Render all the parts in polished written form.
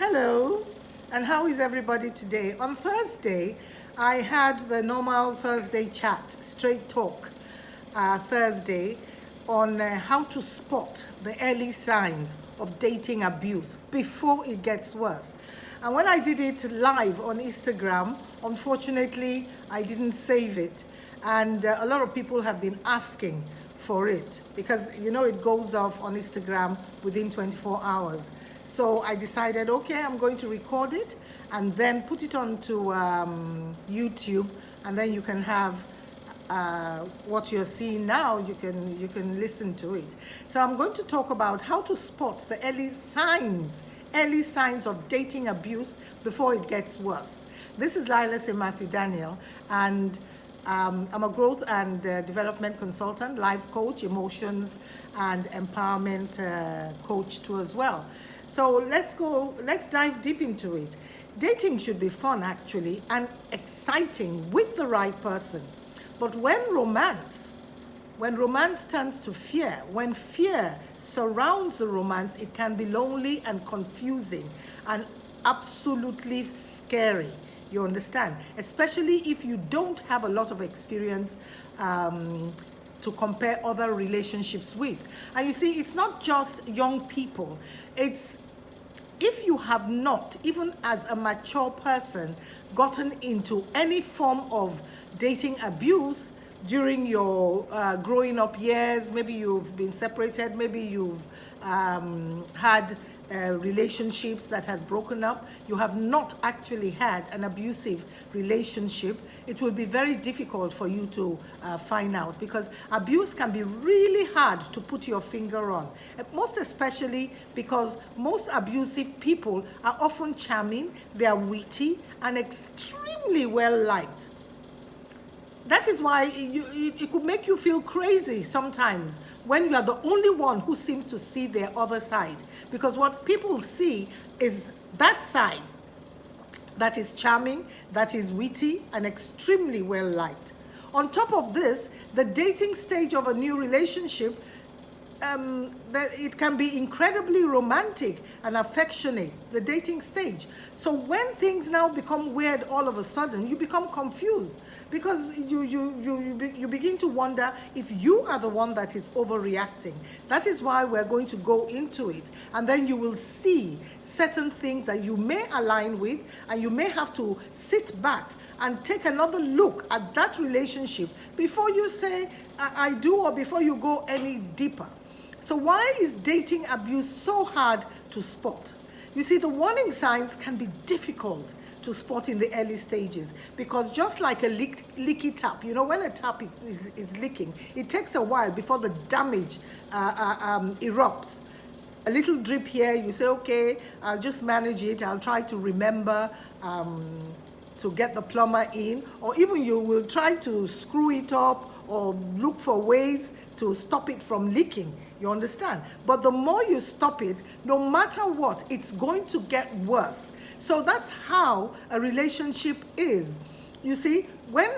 Hello, and how is everybody today? On Thursday, I had the normal Thursday chat, straight talk Thursday on how to spot the early signs of dating abuse before it gets worse. And when I did it live on Instagram, unfortunately, I didn't save it. And a lot of people have been asking for it because, it goes off on Instagram within 24 hours. So I decided, okay, I'm going to record it and then put it onto YouTube, and then you can have what you're seeing now. You can listen to it. So I'm going to talk about how to spot the early signs of dating abuse before it gets worse. This is Lila Matthew Daniel, and I'm a growth and development consultant, life coach, emotions and empowerment coach too as well. So let's dive deep into it. Dating should be fun actually and exciting with the right person. But when romance turns to fear, when fear surrounds the romance, it can be lonely and confusing and absolutely scary. You understand? Especially if you don't have a lot of experience to compare other relationships with. And you see, it's not just young people. It's if you have not, even as a mature person, gotten into any form of dating abuse during your growing up years, maybe you've been separated, maybe you've had relationships that has broken up, you have not actually had an abusive relationship, it will be very difficult for you to find out, because abuse can be really hard to put your finger on, most especially because most abusive people are often charming, they are witty and extremely well liked. That is why it could make you feel crazy sometimes when you are the only one who seems to see their other side. Because what people see is that side that is charming, that is witty, and extremely well liked. On top of this, the dating stage of a new relationship, it can be incredibly romantic and affectionate, the dating stage. So when things now become weird all of a sudden, you become confused because you begin to wonder if you are the one that is overreacting. That is why we're going to go into it, and then you will see certain things that you may align with, and you may have to sit back and take another look at that relationship before you say I do, or before you go any deeper. So why is dating abuse so hard to spot? You see, the warning signs can be difficult to spot in the early stages, because just like a leaky tap, when a tap is leaking, it takes a while before the damage erupts. A little drip here, you say, okay, I'll just manage it, I'll try to remember to get the plumber in, or even you will try to screw it up or look for ways to stop it from leaking. You understand? But the more you stop it, no matter what, it's going to get worse. So that's how a relationship is. You see, when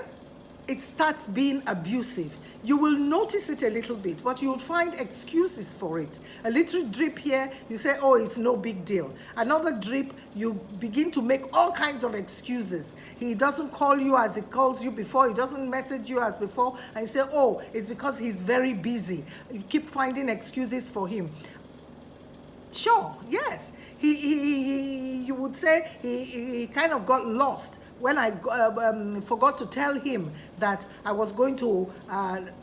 it starts being abusive, you will notice it a little bit, but you'll find excuses for it. A little drip here, you say, oh, it's no big deal. Another drip, you begin to make all kinds of excuses. He doesn't call you as he calls you before. He doesn't message you as before. And you say, oh, it's because he's very busy. You keep finding excuses for him. Sure, yes. You would say he kind of got lost when I forgot to tell him that I was going to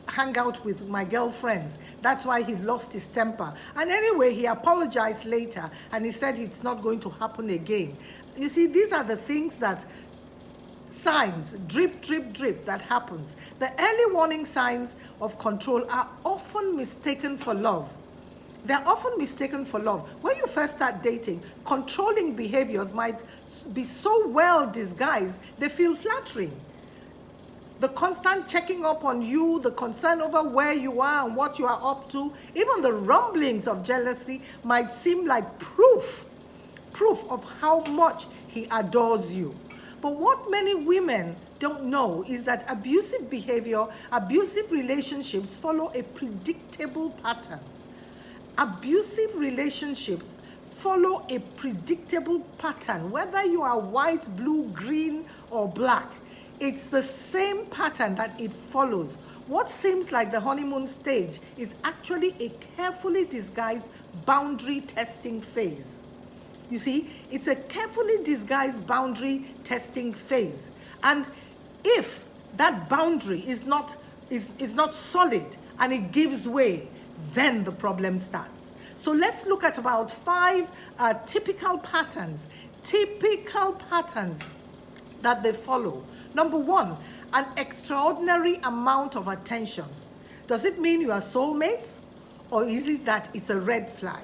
hang out with my girlfriends. That's why he lost his temper. And anyway, he apologized later, and he said it's not going to happen again. You see, these are the things that signs, drip, drip, drip, that happens. The early warning signs of control are often mistaken for love. They're often mistaken for love. When you first start dating, controlling behaviors might be so well disguised, they feel flattering. The constant checking up on you, the concern over where you are and what you are up to, even the rumblings of jealousy might seem like proof of how much he adores you. But what many women don't know is that abusive behavior, abusive relationships follow a predictable pattern. Abusive relationships follow a predictable pattern, whether you are white, blue, green, or black. It's the same pattern that it follows. What seems like the honeymoon stage is actually a carefully disguised boundary testing phase. You see, it's a carefully disguised boundary testing phase. And if that boundary is not solid and it gives way, then the problem starts. So let's look at about 5 typical patterns that they follow. Number 1, an extraordinary amount of attention. Does it mean you are soulmates, or is it that it's a red flag?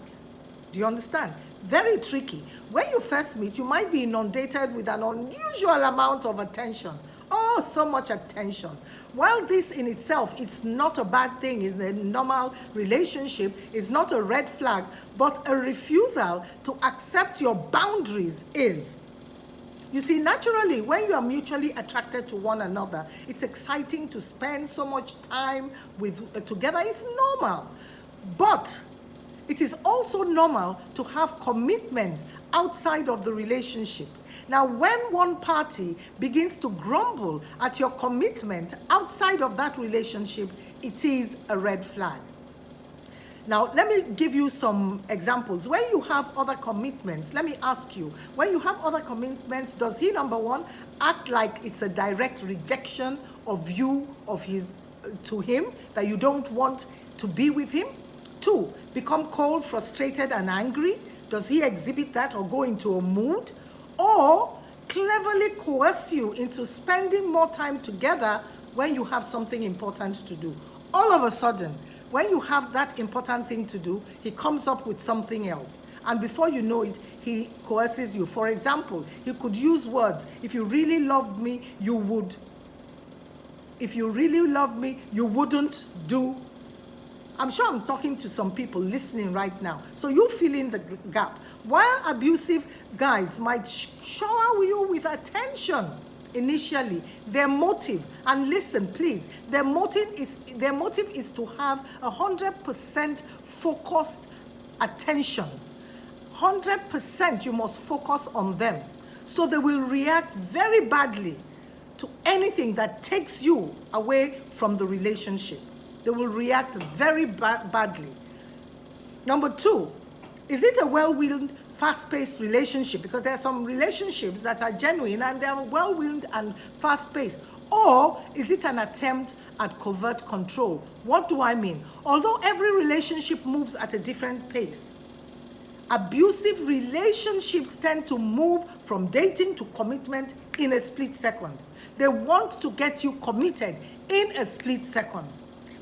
Do you understand? Very tricky. When you first meet, you might be inundated with an unusual amount of attention. Oh, so much attention. While this in itself is not a bad thing in a normal relationship, is not a red flag, but a refusal to accept your boundaries is. You see, naturally, when you are mutually attracted to one another, it's exciting to spend so much time together. It's normal. But it is also normal to have commitments outside of the relationship. Now, when one party begins to grumble at your commitment outside of that relationship, it is a red flag. Now, let me give you some examples. When you have other commitments, let me ask you, when you have other commitments, does he, number 1, act like it's a direct rejection of you, to him, that you don't want to be with him? 2, become cold, frustrated, and angry? Does he exhibit that or go into a mood? Or cleverly coerce you into spending more time together when you have something important to do? All of a sudden, when you have that important thing to do, he comes up with something else. And before you know it, he coerces you. For example, he could use words. If you really loved me, you would. If you really loved me, you wouldn't do. I'm sure I'm talking to some people listening right now. So you fill in the gap. While abusive guys might shower you with attention initially, their motive, and listen please, their motive is to have 100% focused attention. 100% you must focus on them. So they will react very badly to anything that takes you away from the relationship. They will react very badly. Number 2, is it a well-willed, fast-paced relationship? Because there are some relationships that are genuine and they are well-willed and fast-paced. Or is it an attempt at covert control? What do I mean? Although every relationship moves at a different pace, abusive relationships tend to move from dating to commitment in a split second. They want to get you committed in a split second.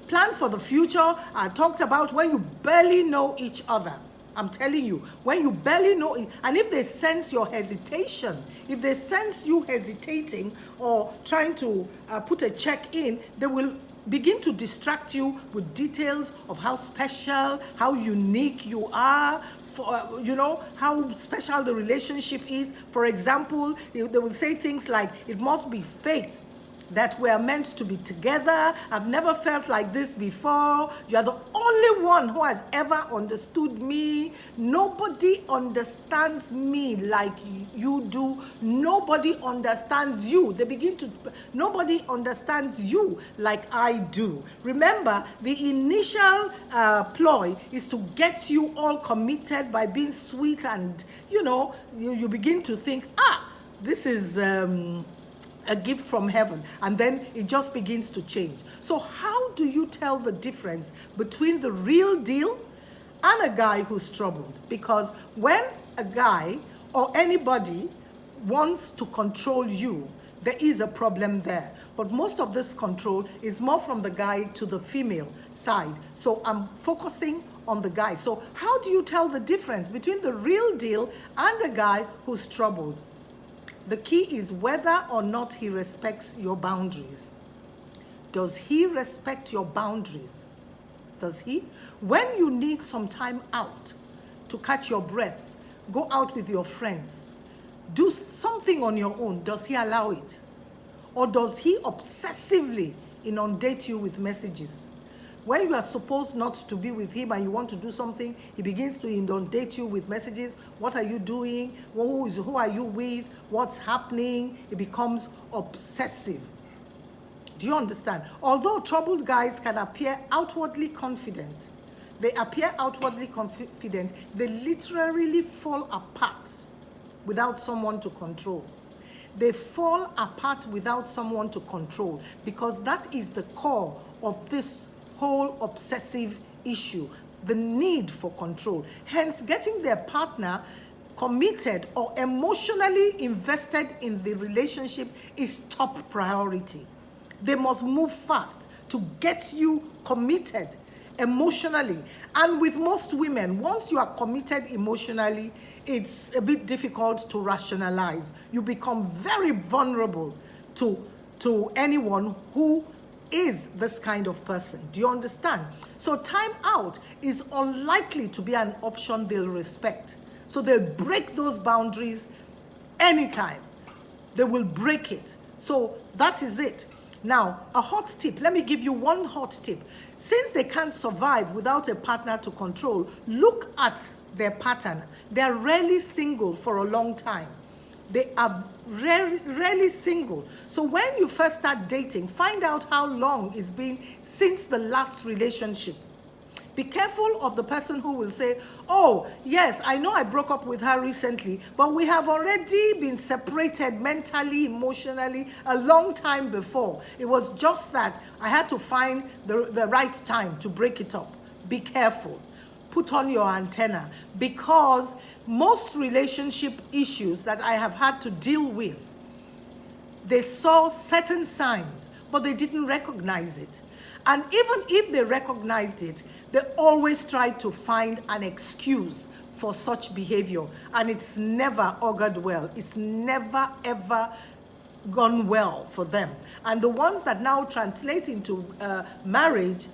Plans for the future are talked about when you barely know each other. I'm telling you, when you barely know it, and if they sense your hesitation, if they sense you hesitating or trying to put a check in, they will begin to distract you with details of how special, how unique you are, how special the relationship is. For example, they will say things like, it must be faith that we are meant to be together. I've never felt like this before. You are the only one who has ever understood me. Nobody understands me like you do. Nobody understands you. Nobody understands you like I do. Remember, the initial ploy is to get you all committed by being sweet, and you begin to think, this is a gift from heaven, and then it just begins to change. So how do you tell the difference between the real deal and a guy who's troubled? Because when a guy or anybody wants to control you, there is a problem there. But most of this control is more from the guy to the female side. So I'm focusing on the guy. So how do you tell the difference between the real deal and a guy who's troubled? The key is whether or not he respects your boundaries. Does he respect your boundaries? Does he? When you need some time out to catch your breath, go out with your friends, do something on your own, does he allow it? Or does he obsessively inundate you with messages? When you are supposed not to be with him and you want to do something, he begins to inundate you with messages. What are you doing? Who are you with? What's happening? It becomes obsessive. Do you understand? Although troubled guys can appear outwardly confident, they literally fall apart without someone to control. They fall apart without someone to control, because that is the core of this whole obsessive issue, the need for control. Hence, getting their partner committed or emotionally invested in the relationship is top priority. They must move fast to get you committed emotionally. And with most women, once you are committed emotionally, it's a bit difficult to rationalize. You become very vulnerable to anyone who is this kind of person. Do you understand? So time out is unlikely to be an option they'll respect. So they'll break those boundaries anytime. They will break it. So that is it. Now, a hot tip. Let me give you one hot tip. Since they can't survive without a partner to control, look at their pattern. They're rarely single for a long time. They are rarely single. So when you first start dating, find out how long it's been since the last relationship. Be careful of the person who will say, oh, yes, I know I broke up with her recently, but we have already been separated mentally, emotionally, a long time before. It was just that I had to find the right time to break it up. Be careful. Put on your antenna, because most relationship issues that I have had to deal with, they saw certain signs, but they didn't recognize it. And even if they recognized it, they always try to find an excuse for such behavior. And it's never augured well. It's never, ever gone well for them. And the ones that now translate into marriage,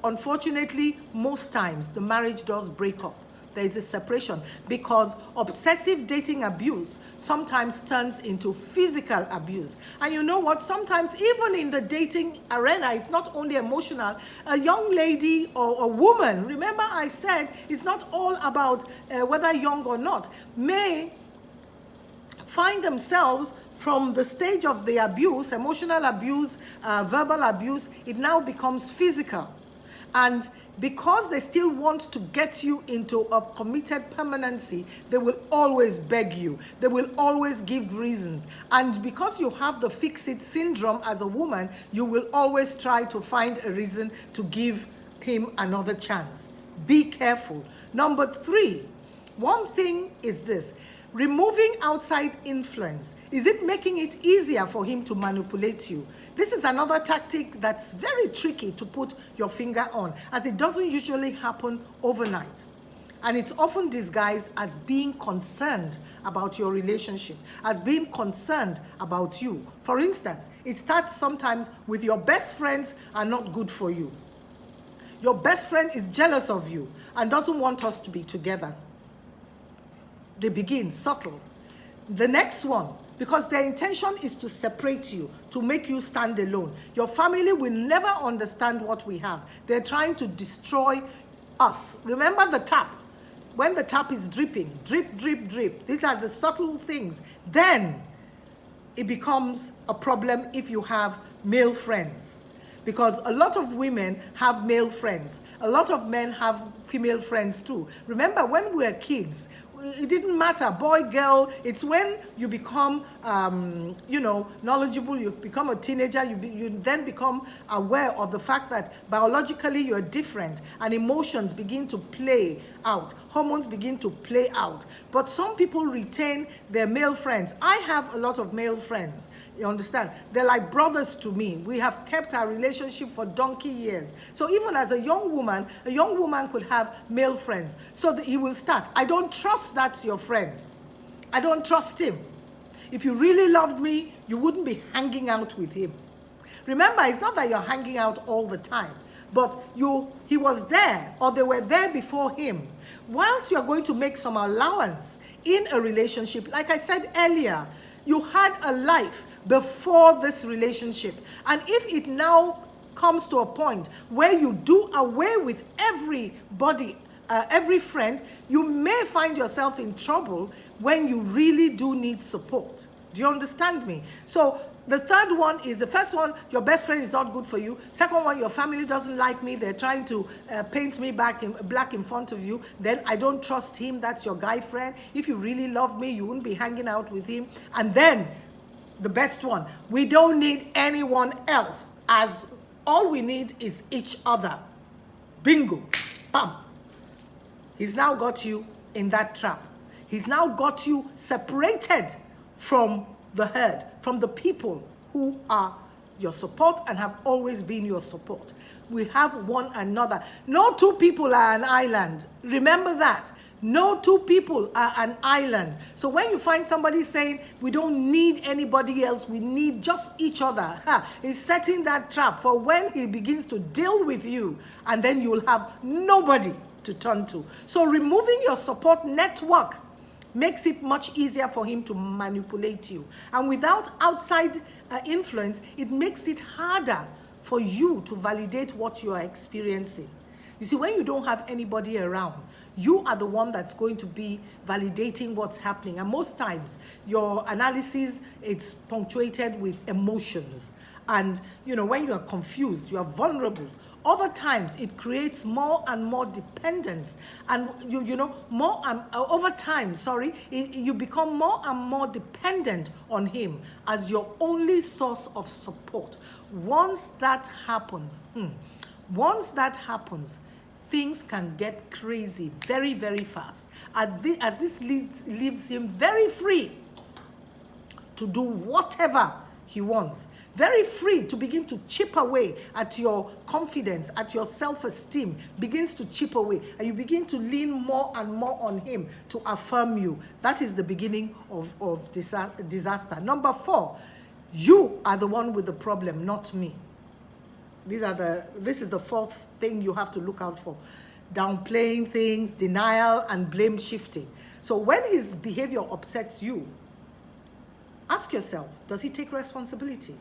unfortunately, most times the marriage does break up. There is a separation, because obsessive dating abuse sometimes turns into physical abuse. And you know what? Sometimes even in the dating arena, it's not only emotional. A young lady or a woman, remember I said it's not all about whether young or not, may find themselves from the stage of the abuse, emotional abuse, verbal abuse, it now becomes physical. And because they still want to get you into a committed permanency, they will always beg you. They will always give reasons. And because you have the fix-it syndrome as a woman, you will always try to find a reason to give him another chance. Be careful. Number 3, one thing is this. Removing outside influence. Is it making it easier for him to manipulate you? This is another tactic that's very tricky to put your finger on, as it doesn't usually happen overnight. And it's often disguised as being concerned about your relationship, as being concerned about you. For instance, it starts sometimes with your best friends are not good for you. Your best friend is jealous of you and doesn't want us to be together. They begin subtle. The next one, because their intention is to separate you, to make you stand alone. Your family will never understand what we have. They're trying to destroy us. Remember the tap. When the tap is dripping, drip, drip, drip. These are the subtle things. Then it becomes a problem if you have male friends. Because a lot of women have male friends. A lot of men have female friends too. Remember, when we were kids, it didn't matter, boy, girl. It's when you become, knowledgeable, you become a teenager, you then become aware of the fact that biologically you're different, and emotions begin to play out. Hormones begin to play out. But some people retain their male friends. I have a lot of male friends, you understand? They're like brothers to me. We have kept our relationship for donkey years. So even as a young woman could have male friends. So that he will start, I don't trust that's your friend. I don't trust him. If you really loved me, you wouldn't be hanging out with him. Remember, it's not that you're hanging out all the time, but he was there, or they were there before him. Whilst you're going to make some allowance in a relationship, like I said earlier, you had a life before this relationship. And if it now comes to a point where you do away with everybody, every friend, you may find yourself in trouble when you really do need support. Do you understand me? So the third one is, the first one, your best friend is not good for you. Second one, your family doesn't like me. They're trying to paint me black in front of you. Then I don't trust him. That's your guy friend. If you really love me, you wouldn't be hanging out with him. And then the best one, we don't need anyone else, as all we need is each other. Bingo. Bam. He's now got you in that trap. He's now got you separated from the herd, from the people who are your support and have always been your support. We have one another. No two people are an island. Remember that. No two people are an island. So when you find somebody saying, we don't need anybody else, we need just each other, he's setting that trap for when he begins to deal with you, and then you'll have nobody to turn to. So removing your support network makes it much easier for him to manipulate you. And without outside influence, it makes it harder for you to validate what you are experiencing. You see, when you don't have anybody around, you are the one that's going to be validating what's happening. And most times, your analysis, it's punctuated with emotions. And, you know, when you are confused, you are vulnerable. Other times, it creates more and more dependence. And, over time, you become more and more dependent on him as your only source of support. Once that happens, things can get crazy very, very fast. As this leaves him very free to do whatever he wants. Very free to begin to chip away at your confidence, at your self-esteem, begins to chip away. And you begin to lean more and more on him to affirm you. That is the beginning of disaster. Number 4, you are the one with the problem, not me. This is the fourth thing you have to look out for. Downplaying things, denial, and blame shifting. So when his behavior upsets you, ask yourself, does he take responsibility?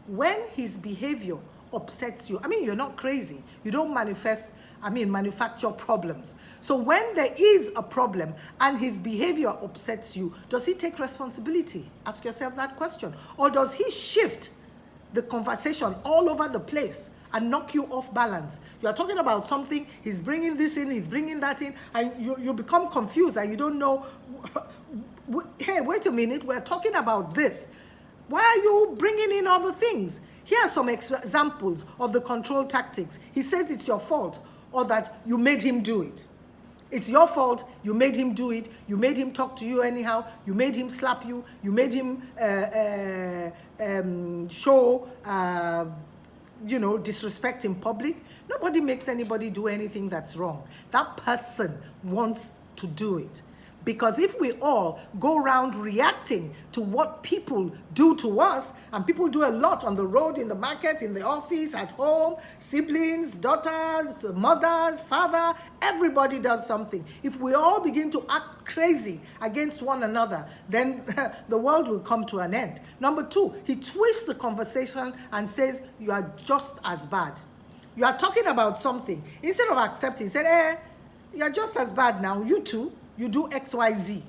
When his behavior upsets you, you're not crazy. You don't manufacture problems. So when there is a problem and his behavior upsets you, does he take responsibility? Ask yourself that question. Or does he shift the conversation all over the place and knock you off balance? You are talking about something, he's bringing this in, he's bringing that in, and you become confused and you don't know, hey, wait a minute, we're talking about this. Why are you bringing in other things? Here are some examples of the control tactics. He says it's your fault or that you made him do it. It's your fault, you made him do it, you made him talk to you anyhow, you made him slap you, you made him show disrespect in public. Nobody makes anybody do anything that's wrong. That person wants to do it. Because if we all go around reacting to what people do to us, and people do a lot on the road, in the market, in the office, at home, siblings, daughters, mother, father, everybody does something. If we all begin to act crazy against one another, then the world will come to an end. Number 2, he twists the conversation and says, you are just as bad. You are talking about something. Instead of accepting, he said, you're just as bad now, you too. You do X, Y, Z.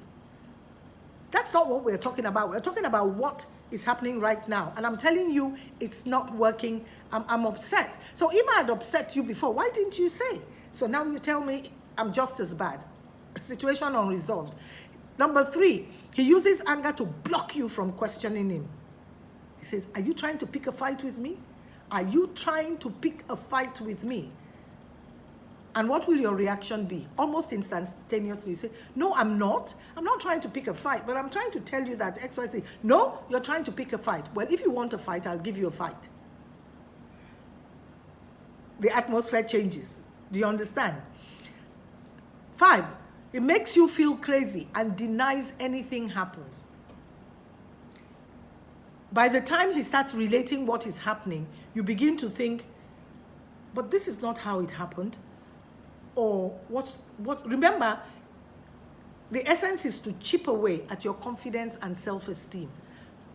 That's not what we're talking about. We're talking about what is happening right now. And I'm telling you, it's not working. I'm upset. So if I had upset you before, why didn't you say? So now you tell me I'm just as bad. Situation unresolved. Number 3, he uses anger to block you from questioning him. He says, are you trying to pick a fight with me? Are you trying to pick a fight with me? And what will your reaction be? Almost instantaneously, you say, no, I'm not. I'm not trying to pick a fight, but I'm trying to tell you that X, Y, Z. No, you're trying to pick a fight. Well, if you want a fight, I'll give you a fight. The atmosphere changes. Do you understand? 5, it makes you feel crazy and denies anything happens. By the time he starts relating what is happening, you begin to think, but this is not how it happened. Or remember, the essence is to chip away at your confidence and self-esteem.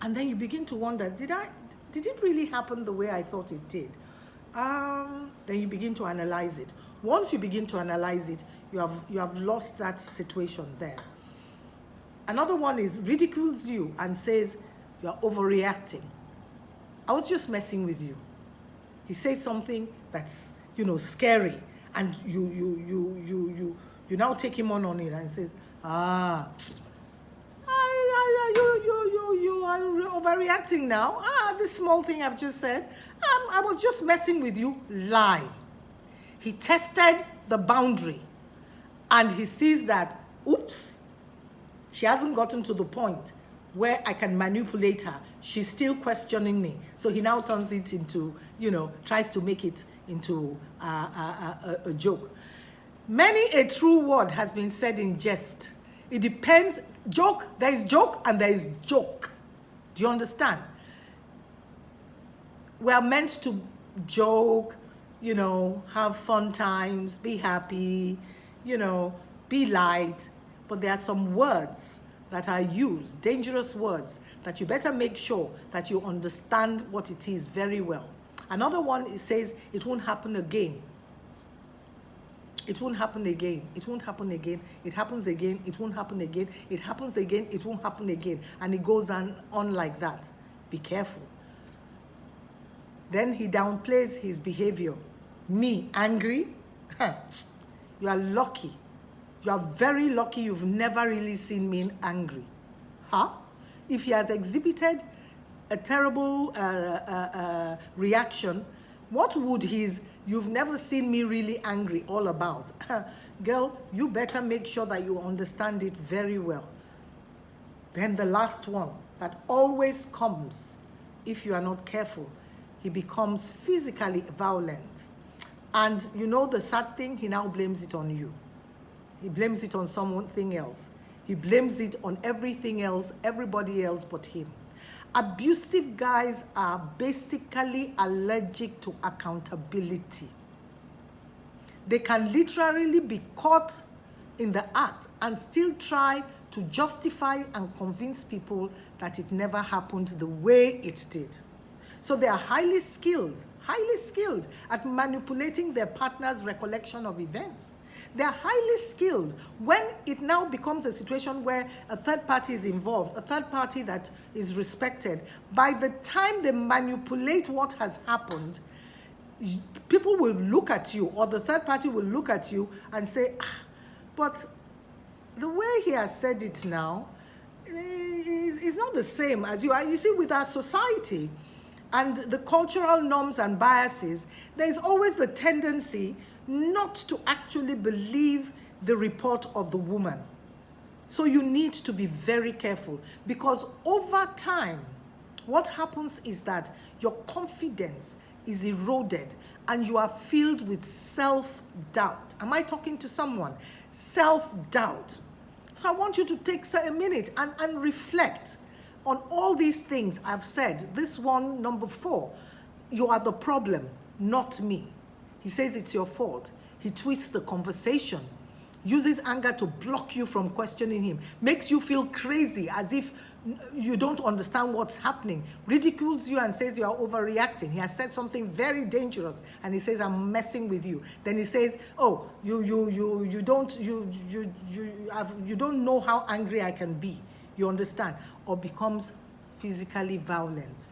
And then you begin to wonder, did it really happen the way I thought it did? Then you begin to analyze it. Once you begin to analyze it, you have lost that situation there. Another one is ridicules you and says you are overreacting. I was just messing with you. He says something that's, scary, and you now take him on it and says, you are overreacting now. This small thing I've just said, I was just messing with you. Lie. He tested the boundary, and he sees that, oops, she hasn't gotten to the point where I can manipulate her. She's still questioning me. So he now turns it into, tries to make it into a joke. Many a true word has been said in jest. It depends. Joke, there is joke and there is joke. Do you understand? We are meant to joke, have fun times, be happy, be light. But there are some words that are used, dangerous words, that you better make sure that you understand what it is very well. Another one, it says, it won't happen again. It won't happen again. It won't happen again. It happens again. It won't happen again. It happens again. It won't happen again. And it goes on like that. Be careful. Then he downplays his behavior. Me, angry? You are lucky. You are very lucky you've never really seen me angry. If he has exhibited a terrible reaction, what would his "you've never seen me really angry" all about? Girl, you better make sure that you understand it very well. Then the last one that always comes, if you are not careful, he becomes physically violent. And the sad thing, he now blames it on you. He blames it on something else. He blames it on everything else, everybody else but him. Abusive guys are basically allergic to accountability. They can literally be caught in the act and still try to justify and convince people that it never happened the way it did. So they are highly skilled at manipulating their partner's recollection of events. They are highly skilled when it now becomes a situation where a third party is involved, a third party that is respected. By the time they manipulate what has happened, people will look at you, or the third party will look at you and say, but the way he has said it now is not the same as you are. You see, with our society and the cultural norms and biases, there's always the tendency not to actually believe the report of the woman. So you need to be very careful, because over time, what happens is that your confidence is eroded and you are filled with self-doubt. Am I talking to someone? Self-doubt. So I want you to take a minute and reflect on all these things I've said. This one, number 4, you are the problem, not me. He says it's your fault. He twists the conversation, uses anger to block you from questioning him, makes you feel crazy as if you don't understand what's happening, ridicules you and says you are overreacting. He has said something very dangerous and he says, I'm messing with you. Then he says, oh, you don't know how angry I can be. You understand? Or becomes physically violent.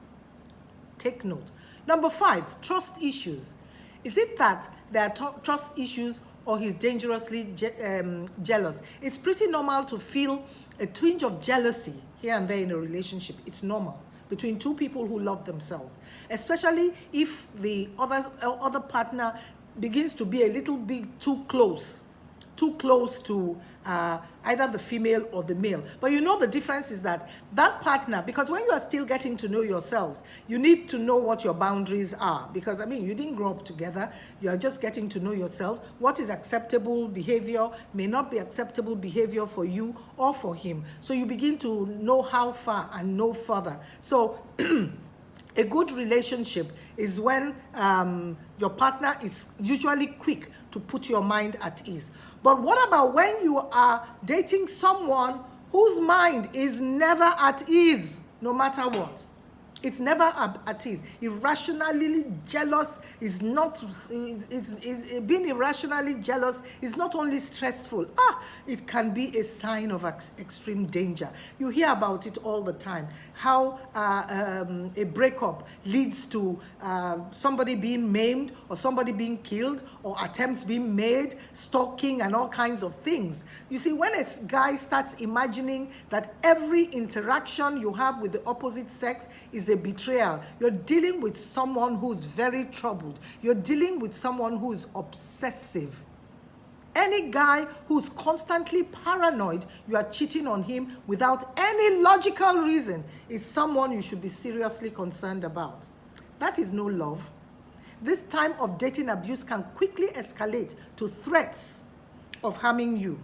Take note. Number 5, trust issues. Is it that there are trust issues or he's dangerously jealous? It's pretty normal to feel a twinge of jealousy here and there in a relationship. It's normal between two people who love themselves, especially if the other partner begins to be a little bit too close to either the female or the male. But the difference is that partner, because when you are still getting to know yourselves, you need to know what your boundaries are. Because, you didn't grow up together. You are just getting to know yourself. What is acceptable behavior may not be acceptable behavior for you or for him. So you begin to know how far and no further. So a good relationship is when your partner is usually quick to put your mind at ease. But what about when you are dating someone whose mind is never at ease, no matter what? It's never at ease. Irrationally jealous is not, being irrationally jealous is not only stressful. It can be a sign of extreme danger. You hear about it all the time. How a breakup leads to somebody being maimed, or somebody being killed, or attempts being made, stalking, and all kinds of things. You see, when a guy starts imagining that every interaction you have with the opposite sex is a betrayal, you're dealing with someone who's very troubled. You're dealing with someone who's obsessive. Any guy who's constantly paranoid you are cheating on him without any logical reason is someone you should be seriously concerned about. That is no love. This time of dating abuse can quickly escalate to threats of harming you.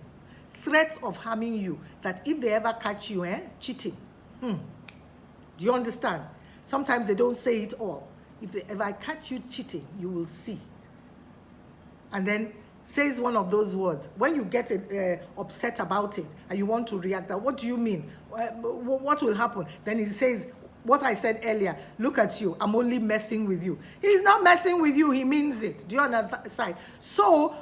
Threats of harming you, that if they ever catch you cheating. Do you understand? Sometimes they don't say it all. If I catch you cheating, you will see. And then says one of those words. When you get upset about it and you want to react, what do you mean? What will happen? Then he says, what I said earlier, look at you, I'm only messing with you. He's not messing with you, he means it. Do you understand? So,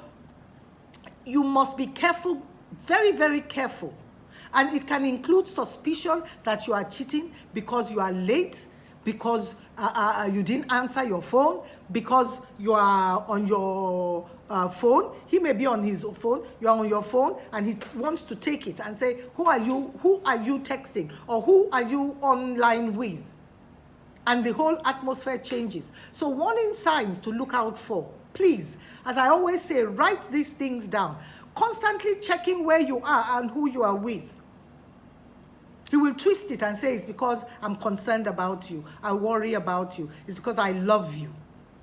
you must be careful, very, very careful. And it can include suspicion that you are cheating because you are late, because you didn't answer your phone, because you are on your phone. He may be on his phone, you are on your phone, and he wants to take it and say, who are you texting, or who are you online with? And the whole atmosphere changes. So warning signs to look out for. Please, as I always say, write these things down. Constantly checking where you are and who you are with. He will twist it and say, it's because I'm concerned about you. I worry about you. It's because I love you.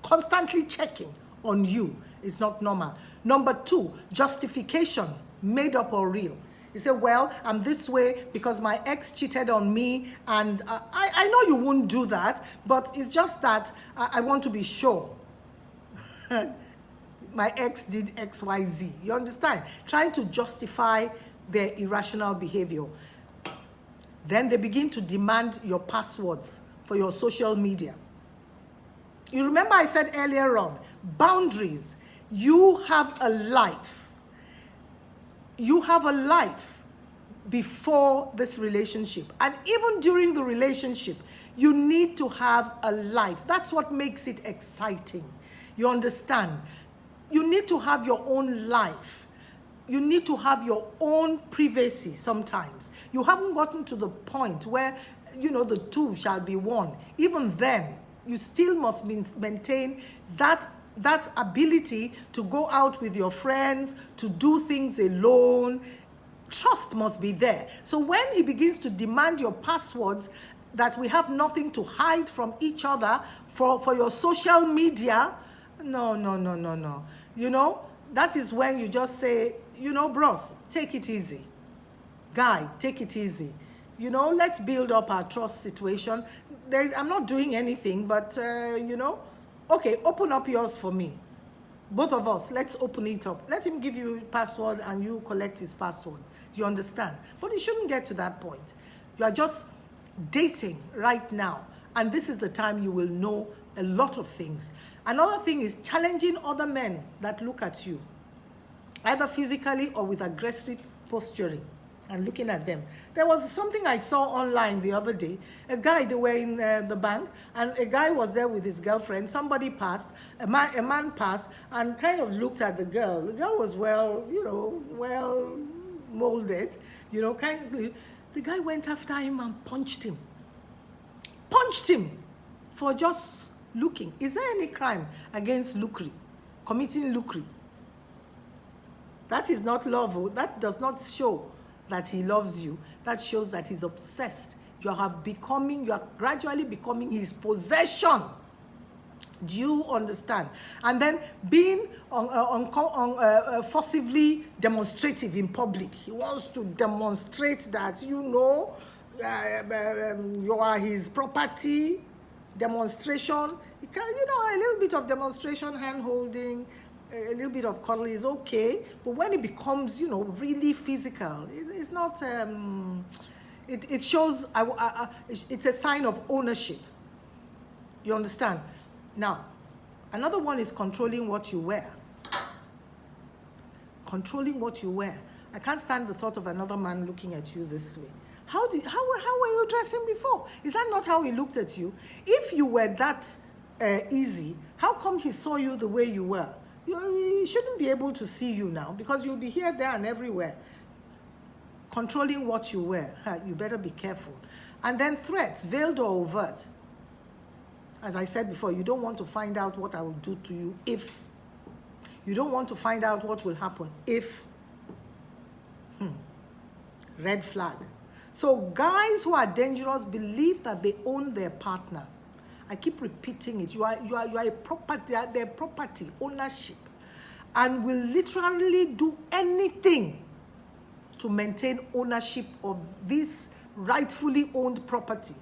Constantly checking on you is not normal. Number 2, justification, made up or real. You say, well, I'm this way because my ex cheated on me, and I know you wouldn't do that, but it's just that I want to be sure. My ex did X, Y, Z. You understand? Trying to justify their irrational behavior. Then they begin to demand your passwords for your social media. You remember I said earlier on, boundaries. You have a life. You have a life before this relationship. And even during the relationship, you need to have a life. That's what makes it exciting. You understand? You need to have your own life. You need to have your own privacy sometimes. You haven't gotten to the point where, the two shall be one. Even then, you still must maintain that ability to go out with your friends, to do things alone. Trust must be there. So when he begins to demand your passwords, that we have nothing to hide from each other for your social media, no. That is when you just say, bros, take it easy. Guy, take it easy. Let's build up our trust situation. I'm not doing anything, but, okay, open up yours for me. Both of us, let's open it up. Let him give you password and you collect his password. You understand? But it shouldn't get to that point. You are just dating right now. And this is the time you will know a lot of things. Another thing is challenging other men that look at you, either physically or with aggressive posturing, and looking at them. There was something I saw online the other day. A guy, they were in the bank, and a guy was there with his girlfriend. Somebody passed, a man passed, and kind of looked at the girl. The girl was well molded, kindly. The guy went after him and punched him. Punched him for just looking. Is there any crime against lucre? Committing lucre? That is not love. That does not show that he loves you. That shows that he's obsessed. You are gradually becoming his possession. Do you understand? And then being forcibly demonstrative in public. He wants to demonstrate that, you are his property. Demonstration. It can, a little bit of demonstration, hand holding, a little bit of cuddle is okay, but when it becomes, really physical, it's not, it shows, it's a sign of ownership. You understand? Now, another one is controlling what you wear. Controlling what you wear. I can't stand the thought of another man looking at you this way. How were you dressing before? Is that not how he looked at you? If you were that easy, how come he saw you the way you were? He shouldn't be able to see you now, because you'll be here, there, and everywhere. Controlling what you wear. You better be careful. And then threats, veiled or overt. As I said before, you don't want to find out what I will do to you if. You don't want to find out what will happen if. Red flag. So guys who are dangerous believe that they own their partner. I keep repeating it. You are a property, their property, ownership, and will literally do anything to maintain ownership of this rightfully owned property,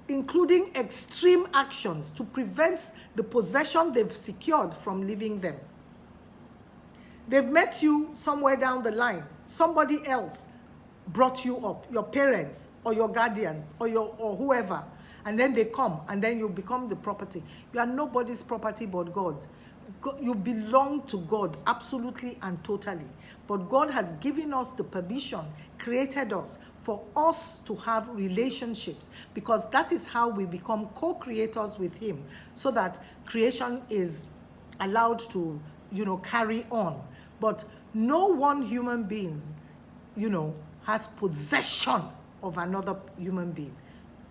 including extreme actions to prevent the possession they've secured from leaving them. They've met you somewhere down the line. Somebody else brought you up, your parents or your guardians or whoever, and then they come, and then you become the property. You are nobody's property but God's. You belong to God absolutely and totally. But God has given us the permission, created us for us to have relationships, because that is how we become co-creators with Him, so that creation is allowed to, carry on. But no one human being, has possession of another human being.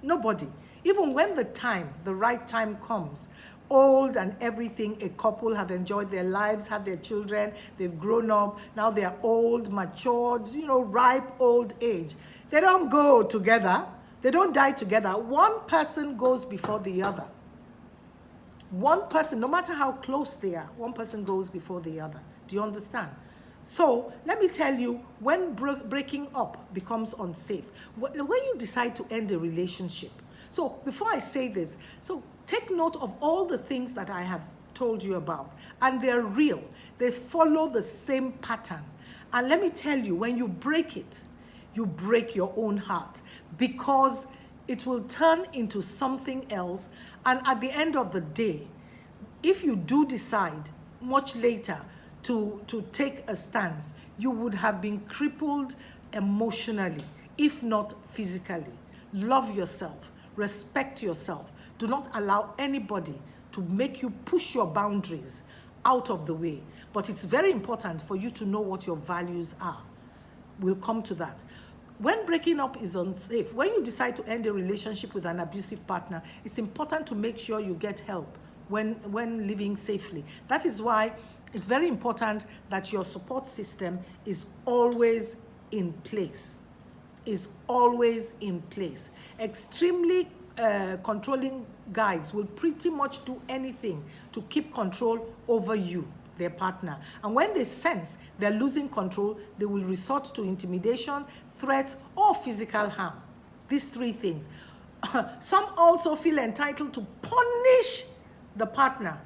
Nobody. Even when the right time comes, old and everything, a couple have enjoyed their lives, had their children, they've grown up, now they're old, matured, ripe old age. They don't go together. They don't die together. One person goes before the other. One person, no matter how close they are, one person goes before the other. Do you understand? So let me tell you, when breaking up becomes unsafe, when you decide to end a relationship. So before I say this, so take note of all the things that I have told you about, and they're real. They follow the same pattern. And let me tell you, when you break it, you break your own heart, because it will turn into something else. And at the end of the day, if you do decide much later to take a stance, you would have been crippled emotionally, if not physically. Love yourself. Respect yourself. Do not allow anybody to make you push your boundaries out of the way. But it's very important for you to know what your values are. We'll come to that. When breaking up is unsafe, when you decide to end a relationship with an abusive partner, it's important to make sure you get help when living safely. That is why it's very important that your support system is always in place. Is always in place. Extremely controlling guys will pretty much do anything to keep control over you, their partner. And when they sense they're losing control, they will resort to intimidation, threats, or physical harm. These three things. Some also feel entitled to punish the partner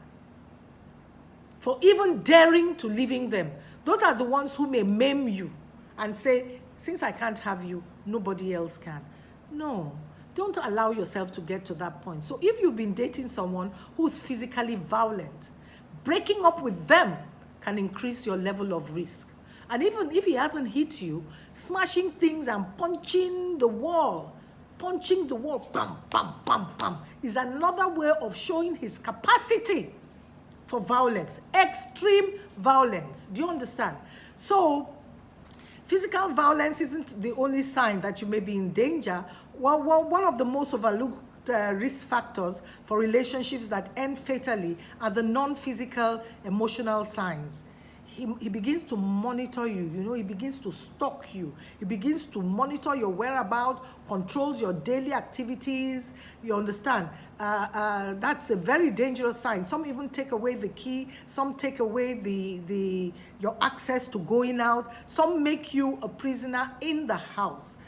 for even daring to leaving them. Those are the ones who may maim you and say, since I can't have you, nobody else can. No, don't allow yourself to get to that point. So if you've been dating someone who's physically violent, breaking up with them can increase your level of risk. And even if he hasn't hit you, smashing things and punching the wall, bam, bam, bam, bam, is another way of showing his capacity for violence, extreme violence. Do you understand? So physical violence isn't the only sign that you may be in danger. Well, one of the most overlooked risk factors for relationships that end fatally are the non-physical emotional signs. He begins to monitor you, he begins to stalk you. He begins to monitor your whereabouts, controls your daily activities. You understand? That's a very dangerous sign. Some even take away the key. Some take away your access to going out. Some make you a prisoner in the house.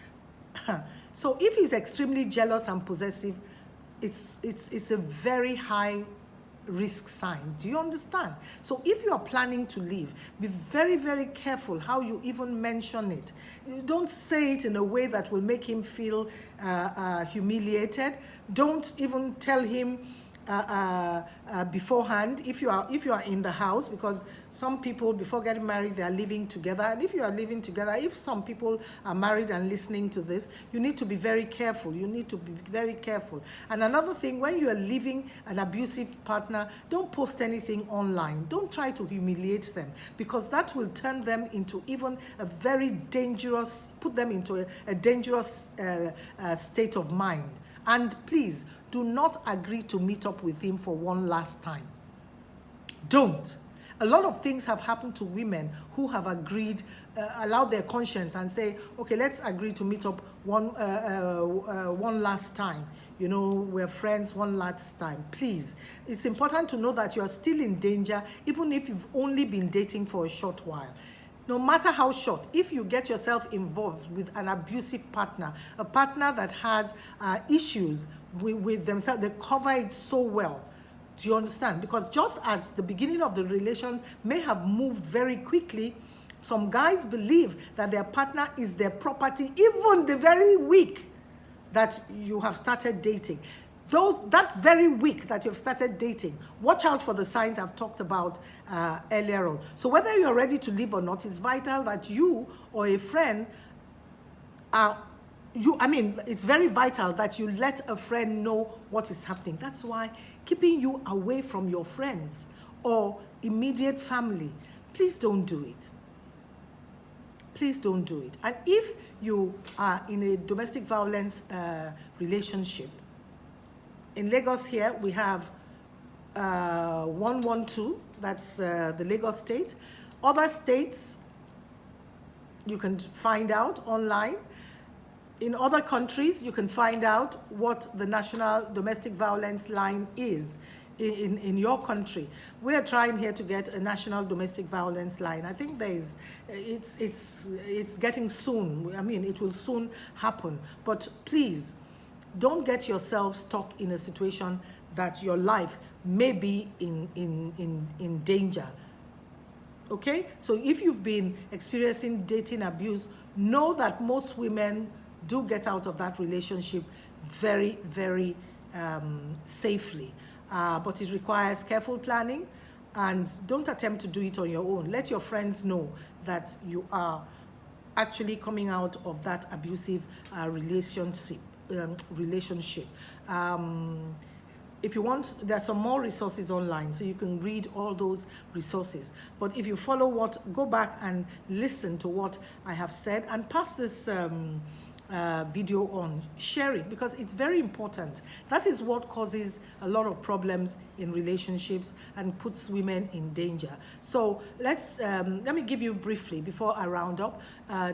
So if he's extremely jealous and possessive, it's a very high risk sign. Do you understand? So if you are planning to leave, be very, very careful how you even mention it. You don't say it in a way that will make him feel humiliated. Don't even tell him beforehand if you are in the house, because some people before getting married they are living together, and if you are living together, if some people are married and listening to this, you need to be very careful. You need to be very careful. And another thing, when you are leaving an abusive partner, don't post anything online. Don't try to humiliate them, because that will turn them into even a very dangerous, put them into a dangerous state of mind. And please, do not agree to meet up with him for one last time. Don't. A lot of things have happened to women who have agreed, allowed their conscience and say, okay, let's agree to meet up one last time. You know, we're friends one last time. Please, it's important to know that you are still in danger, even if you've only been dating for a short while. No matter how short, if you get yourself involved with an abusive partner, a partner that has issues with themselves, they cover it so well. Do you understand? Because just as the beginning of the relation may have moved very quickly, some guys believe that their partner is their property, even the very week that you have started dating. That very week that you've started dating, watch out for the signs I've talked about earlier on. So whether you're ready to leave or not, it's vital that you or a friend it's very vital that you let a friend know what is happening. That's why keeping you away from your friends or immediate family, please don't do it. Please don't do it. And if you are in a domestic violence relationship, in Lagos here, we have 112, that's the Lagos state. Other states, you can find out online. In other countries, you can find out what the National Domestic Violence Line is in your country. We are trying here to get a National Domestic Violence Line. I think it's getting soon. I mean, it will soon happen. But please, don't get yourself stuck in a situation that your life may be in danger. Okay? So if you've been experiencing dating abuse, know that most women do get out of that relationship very, very safely. But it requires careful planning, and don't attempt to do it on your own. Let your friends know that you are actually coming out of that abusive relationship. If you want, there are some more resources online, so you can read all those resources. But if you follow go back and listen to what I have said, and pass this video on, share it, because it's very important. That is what causes a lot of problems in relationships and puts women in danger. So let me give you briefly, before I round up,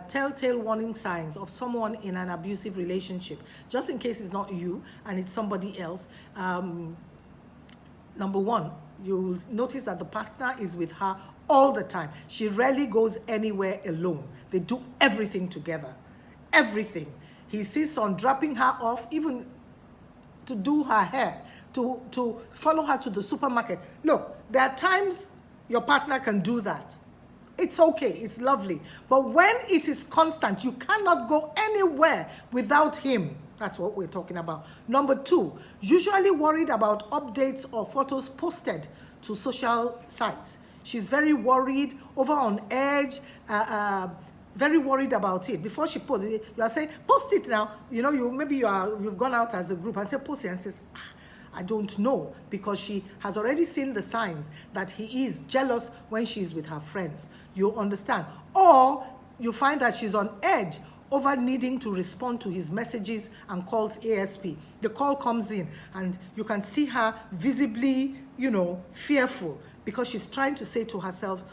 telltale warning signs of someone in an abusive relationship, just in case it's not you and it's somebody else. Number one, you'll notice that the partner is with her all the time. She rarely goes anywhere alone. They do everything together. Everything. He insists on dropping her off, even to do her hair, to follow her to the supermarket. Look, there are times your partner can do that. It's okay, it's lovely. But when it is constant, you cannot go anywhere without him. That's what we're talking about. Number two, usually worried about updates or photos posted to social sites. She's very worried, over on edge, very worried about it. Before she posts it, you are saying, post it now. You know, you've gone out as a group and say, post it, and says, I don't know, because she has already seen the signs that he is jealous when she's with her friends. You understand? Or you find that she's on edge over needing to respond to his messages and calls ASP. The call comes in and you can see her visibly, fearful, because she's trying to say to herself,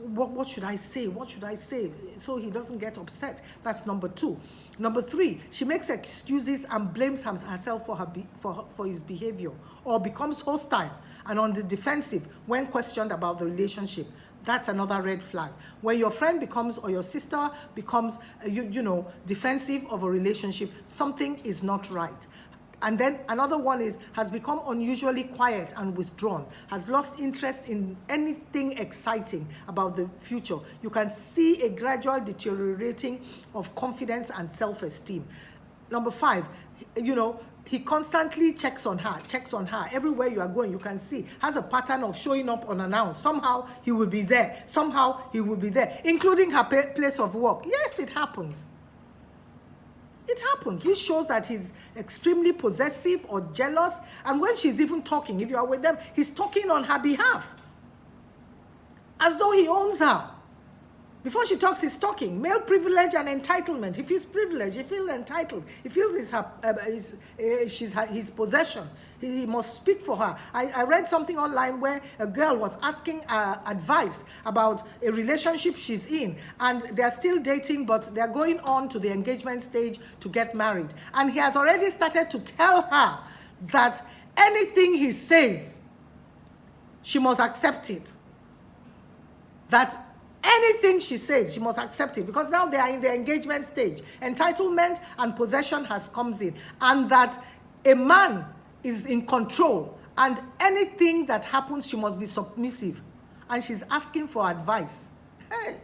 what should I say? What should I say? So he doesn't get upset. That's number two. Number three, she makes excuses and blames herself for his behavior, or becomes hostile and on the defensive when questioned about the relationship. That's another red flag. When your friend becomes, or your sister becomes, defensive of a relationship, something is not right. And then another one is, has become unusually quiet and withdrawn, has lost interest in anything exciting about the future. You can see a gradual deteriorating of confidence and self-esteem. Number 5, he constantly checks on her. Everywhere you are going, you can see, has a pattern of showing up unannounced. Somehow he will be there. Including her place of work. Yes, it happens. It happens, which shows that he's extremely possessive or jealous. And when she's even talking, if you are with them, he's talking on her behalf, as though he owns her. Before she talks, he's talking. Male privilege and entitlement. He feels privileged. He feels entitled. He feels she's his possession. He must speak for her. I read something online where a girl was asking advice about a relationship she's in. And they're still dating, but they're going on to the engagement stage to get married. And he has already started to tell her that anything he says, she must accept it. That anything she says, she must accept it, because now they are in the engagement stage. Entitlement and possession comes in, and that a man is in control, and anything that happens, she must be submissive. And she's asking for advice. Hey,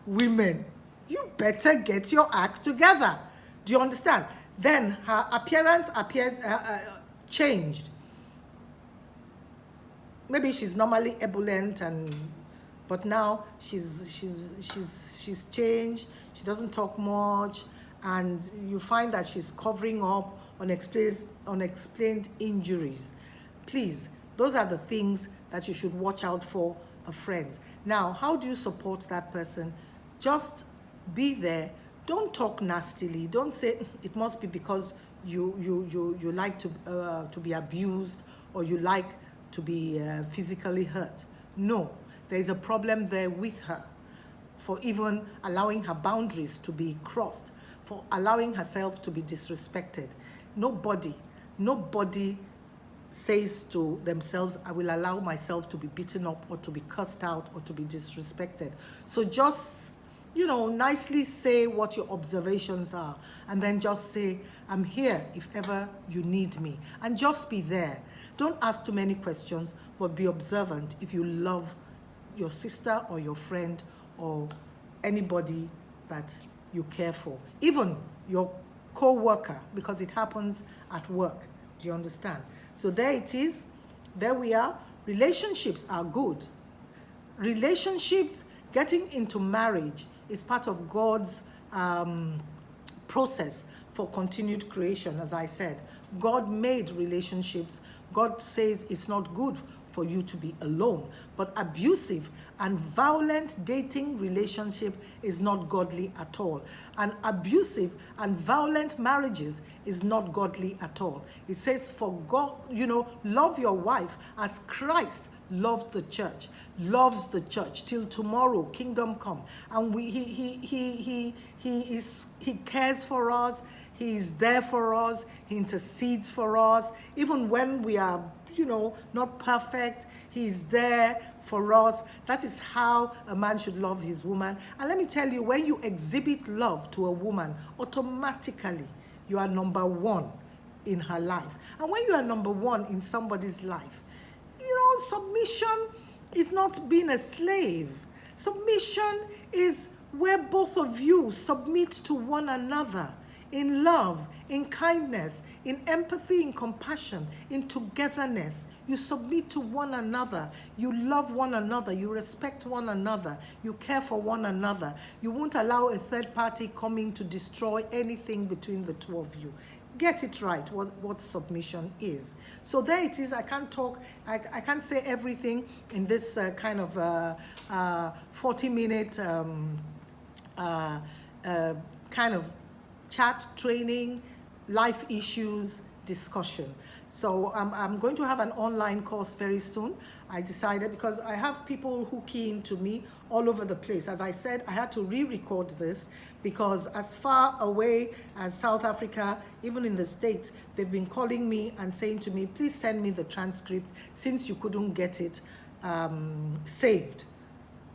women, you better get your act together. Do you understand? Then her appearance appears changed. Maybe she's normally ebullient, but now she's changed. She doesn't talk much, and you find that she's covering up unexplained injuries. Please, those are the things that you should watch out for a friend. Now, how do you support that person? Just be there. Don't talk nastily. Don't say it must be because you like to be abused, or you like to be physically hurt. No. There is a problem there with her for even allowing her boundaries to be crossed, for allowing herself to be disrespected. Nobody says to themselves, I will allow myself to be beaten up or to be cursed out or to be disrespected. So just, nicely say what your observations are, and then just say, I'm here if ever you need me. And just be there. Don't ask too many questions, but be observant if you love your sister or your friend or anybody that you care for, even your co-worker, because it happens at work. Do you understand? So there it is. There we are. Relationships are good. Relationships, getting into marriage is part of God's process for continued creation. As I said, God made relationships. God says it's not good for you to be alone. But abusive and violent dating relationship is not godly at all. And abusive and violent marriages is not godly at all. It says, for God, love your wife as Christ loved the church, loves the church till tomorrow, kingdom come. And he cares for us. He is there for us. He intercedes for us. Even when we are not perfect, he's there for us. That is how a man should love his woman. And let me tell you, when you exhibit love to a woman, automatically you are number one in her life. And when you are number one in somebody's life, submission is not being a slave. Submission is where both of you submit to one another in love, in kindness, in empathy, in compassion, in togetherness. You submit to one another. You love one another. You respect one another. You care for one another. You won't allow a third party coming to destroy anything between the two of you. Get it right, what submission is. So there it is. I can't talk, I can't say everything in this kind of 40-minute kind of chat, training, life issues, discussion. So I'm going to have an online course very soon. I decided, because I have people who key into me all over the place. As I said, I had to re-record this because as far away as South Africa, even in the States, they've been calling me and saying to me, please send me the transcript since you couldn't get it saved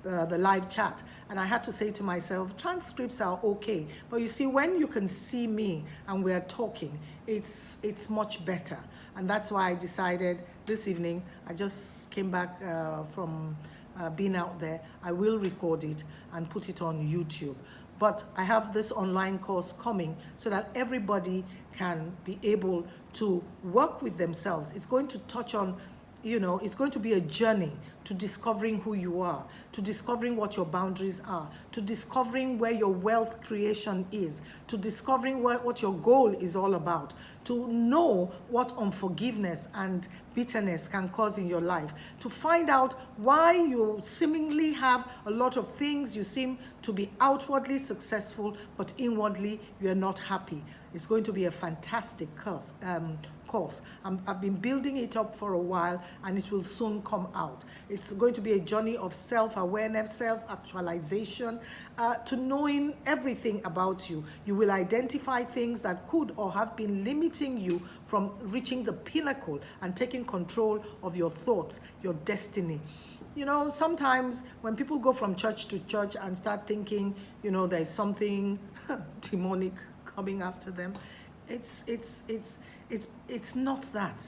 the live chat, and I had to say to myself, transcripts are okay, but you see, when you can see me and we're talking, it's much better. And that's why I decided this evening, I just came back from being out there, I will record it and put it on YouTube. But I have this online course coming so that everybody can be able to work with themselves. It's going to touch on, it's going to be a journey to discovering who you are, to discovering what your boundaries are, to discovering where your wealth creation is, to discovering what your goal is all about, to know what unforgiveness and bitterness can cause in your life, to find out why you seemingly have a lot of things, you seem to be outwardly successful, but inwardly you're not happy. It's going to be a fantastic course. I've been building it up for a while, and it will soon come out. It's going to be a journey of self-awareness, self-actualization, to knowing everything about you. You will identify things that could or have been limiting you from reaching the pinnacle and taking control of your thoughts, your destiny. Sometimes when people go from church to church and start thinking, there's something demonic coming after them, it's not that.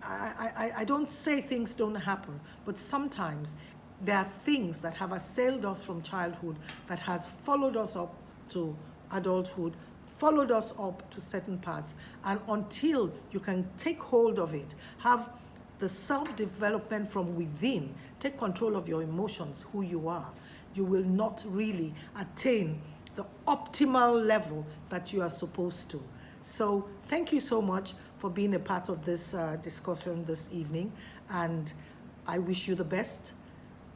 I don't say things don't happen, but sometimes there are things that have assailed us from childhood that has followed us up to adulthood, followed us up to certain paths, and until you can take hold of it, have the self-development from within, take control of your emotions, who you are, you will not really attain the optimal level that you are supposed to. So thank you so much for being a part of this discussion this evening, and I wish you the best.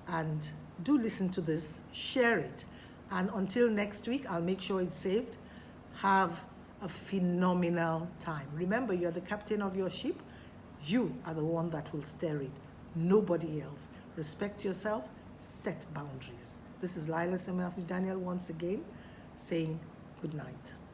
And do listen to this, share it, and until next week, I'll make sure it's saved. Have a phenomenal time. Remember, you're the captain of your ship. You are the one that will steer it, nobody else. Respect yourself, set boundaries. This is Lila Samuel Daniel once again saying good night.